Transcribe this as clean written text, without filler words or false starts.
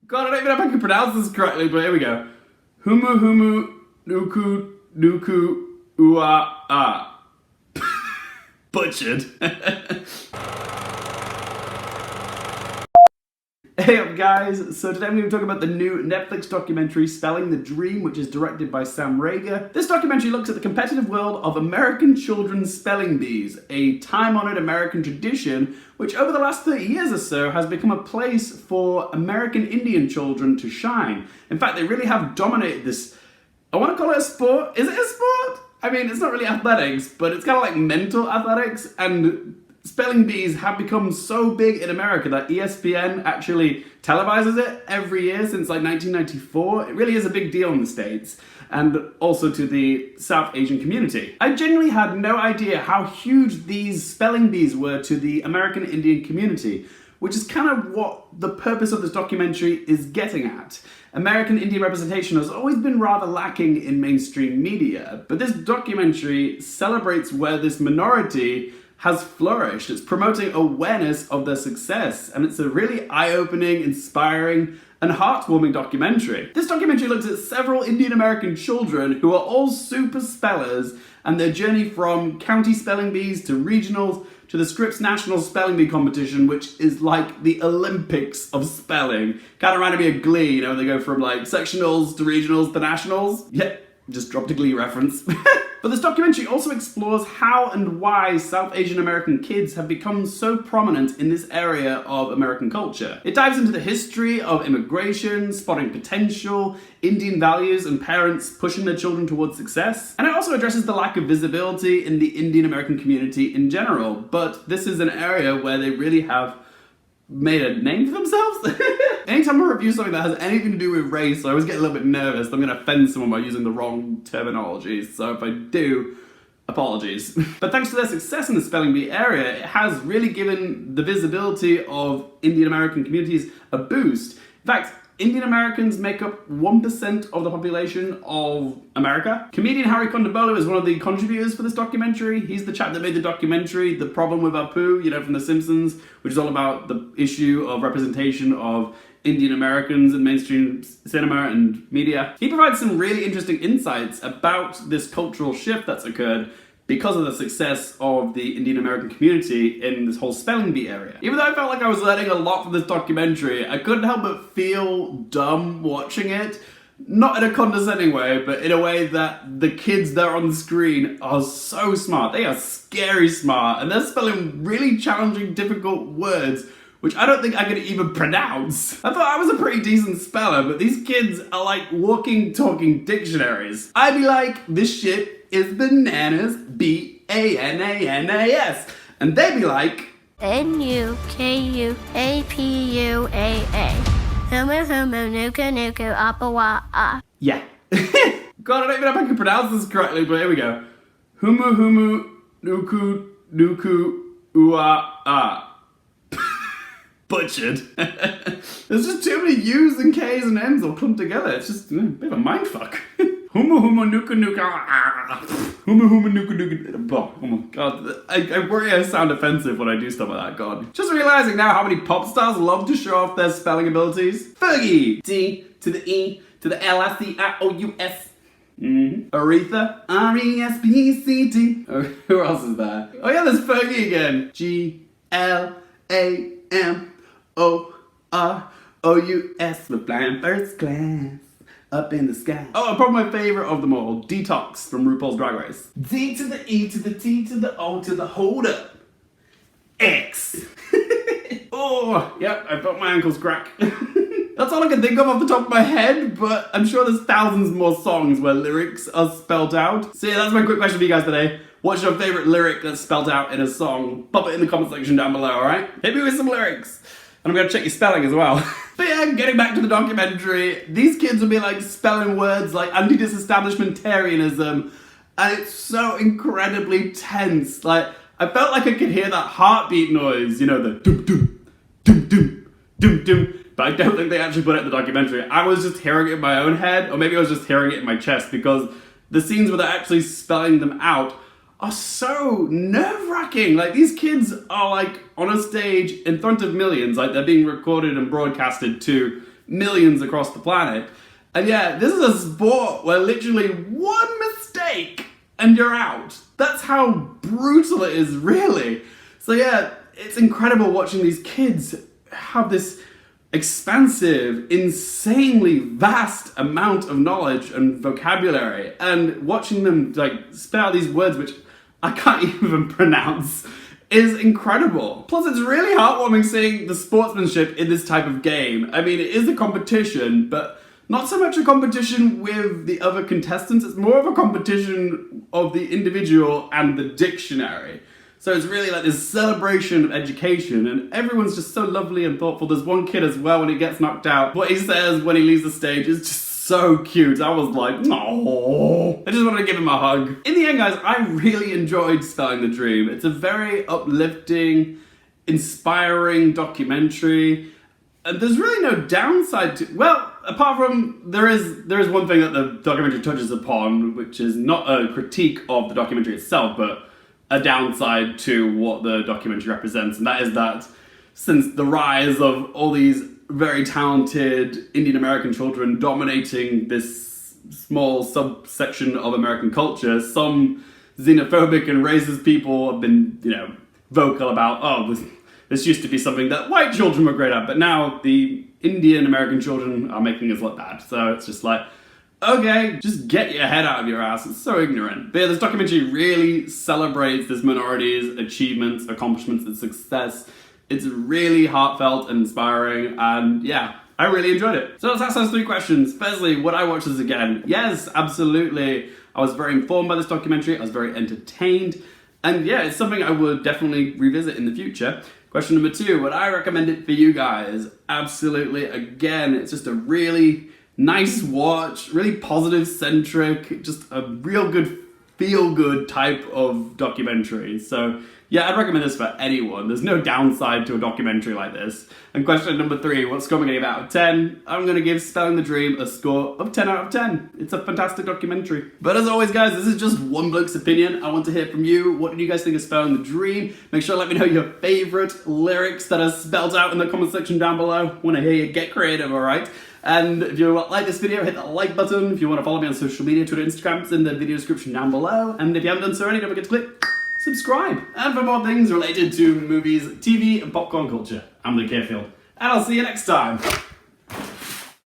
God, I don't even know if I can pronounce this correctly, but here we go. Humu humu nuku nuku ua a. Butchered. Hey up guys, so today I'm going to talk about the new Netflix documentary Spelling the Dream, which is directed by Sam Rega. This documentary looks at the competitive world of American children's spelling bees, a time-honored American tradition which over the last 30 years or so has become a place for American Indian children to shine. In fact, they really have dominated this, I want to call it a sport. Is it a sport? I mean, it's not really athletics, but it's kind of like mental athletics, and spelling bees have become so big in America that ESPN actually televises it every year since like 1994. It really is a big deal in the States and also to the South Asian community. I genuinely had no idea how huge these spelling bees were to the American Indian community, which is kind of what the purpose of this documentary is getting at. American Indian representation has always been rather lacking in mainstream media, but this documentary celebrates where this minority has flourished. It's promoting awareness of their success, and it's a really eye-opening, inspiring, and heartwarming documentary. This documentary looks at several Indian American children who are all super spellers, and their journey from county spelling bees to regionals to the Scripps National Spelling Bee competition, which is like the Olympics of spelling. Kind of reminded me of Glee, you know, when they go from like sectionals to regionals to nationals. Yeah, just dropped a Glee reference. But this documentary also explores how and why South Asian American kids have become so prominent in this area of American culture. It dives into the history of immigration, spotting potential, Indian values, and parents pushing their children towards success. And it also addresses the lack of visibility in the Indian American community in general. But this is an area where they really have made a name for themselves. Anytime I review something that has anything to do with race, I always get a little bit nervous that I'm going to offend someone by using the wrong terminology. So if I do, apologies. But thanks to their success in the spelling bee area, it has really given the visibility of Indian American communities a boost. In fact, Indian Americans make up 1% of the population of America. Comedian Harry Kondabolu is one of the contributors for this documentary. He's the chap that made the documentary The Problem with Apu, you know, from The Simpsons, which is all about the issue of representation of Indian Americans in mainstream cinema and media. He provides some really interesting insights about this cultural shift that's occurred because of the success of the Indian American community in this whole spelling bee area. Even though I felt like I was learning a lot from this documentary, I couldn't help but feel dumb watching it. Not in a condescending way, but in a way that the kids there on the screen are so smart. They are scary smart, and they're spelling really challenging, difficult words which I don't think I could even pronounce. I thought I was a pretty decent speller, but these kids are like walking, talking dictionaries. I'd be like, this shit is bananas, B-A-N-A-N-A-S. And they'd be like, N-U-K-U-A-P-U-A-A. Humu humu nuku nuku apawa. Yeah. God, I don't even know if I can pronounce this correctly, but here we go. Humu humu nuku nuku ua a. Butchered. There's just too many U's and K's and M's all clumped together. It's just a bit of a mindfuck. Humu humu nuku nuku. Humu humu nuku nuku. Oh my god. I worry I sound offensive when I do stuff like that, god. Just realizing now how many pop stars love to show off their spelling abilities. Fergie. D to the E to the L-I-C-I-O-U-S. Aretha. R-E-S-P-C-T. Who else is there? Oh yeah, there's Fergie again. G-L-A-M-O-R-O-U-S. We're flying first class up in the sky. Oh, and probably my favorite of them all, Detox from RuPaul's Drag Race. D to the E to the T to the O to the hold up. X. Oh, yep, I felt my ankles crack. That's all I can think of off the top of my head, but I'm sure there's thousands more songs where lyrics are spelled out. So yeah, that's my quick question for you guys today. What's your favorite lyric that's spelled out in a song? Pop it in the comment section down below, alright? Hit me with some lyrics. And I'm gonna check your spelling as well. But yeah, getting back to the documentary, these kids will be like spelling words like anti-disestablishmentarianism, and it's so incredibly tense. Like, I felt like I could hear that heartbeat noise, you know, the dum dum, dum dum, dum dum. But I don't think they actually put it in the documentary. I was just hearing it in my own head, or maybe I was just hearing it in my chest, because the scenes where they're actually spelling them out are so nerve-wracking. Like, these kids are like on a stage in front of millions, like they're being recorded and broadcasted to millions across the planet. And yeah, this is a sport where literally one mistake and you're out. That's how brutal it is, really. So yeah, it's incredible watching these kids have this expansive, insanely vast amount of knowledge and vocabulary, and watching them like spit out these words which I can't even pronounce is incredible. Plus, it's really heartwarming seeing the sportsmanship in this type of game. I mean, it is a competition, but not so much a competition with the other contestants, it's more of a competition of the individual and the dictionary. So it's really like this celebration of education, and everyone's just so lovely and thoughtful. There's one kid as well, when he gets knocked out, what he says when he leaves the stage is just so cute. I was like, no. I just wanted to give him a hug. In the end, guys, I really enjoyed Spelling the Dream. It's a very uplifting, inspiring documentary. And there's really no downside to, well, apart from there is one thing that the documentary touches upon, which is not a critique of the documentary itself, but a downside to what the documentary represents, and that is that since the rise of all these very talented Indian American children dominating this small subsection of American culture, some xenophobic and racist people have been, vocal about, oh, this used to be something that white children were great at, but now the Indian American children are making us look bad. So it's just like, okay, just get your head out of your ass. It's so ignorant. But yeah, this documentary really celebrates this minority's achievements, accomplishments, and success. It's really heartfelt and inspiring, and yeah, I really enjoyed it. So let's ask those 3 questions. Firstly, would I watch this again? Yes, absolutely. I was very informed by this documentary. I was very entertained. And yeah, it's something I would definitely revisit in the future. Question number 2, would I recommend it for you guys? Absolutely. Again, it's just a really nice watch, really positive centric, just a real good feel-good type of documentary. So yeah, I'd recommend this for anyone. There's no downside to a documentary like this. And question number 3, what score am I going to give out of 10? I'm going to give Spelling the Dream a score of 10 out of 10. It's a fantastic documentary. But as always, guys, this is just one bloke's opinion. I want to hear from you. What did you guys think of Spelling the Dream? Make sure to let me know your favorite lyrics that are spelled out in the comment section down below. I want to hear you get creative, alright? And if you like this video, hit that like button. If you want to follow me on social media, Twitter, Instagram, it's in the video description down below. And if you haven't done so already, don't forget to click subscribe. And for more things related to movies, TV, and popcorn culture, I'm Luke Carefield. And I'll see you next time.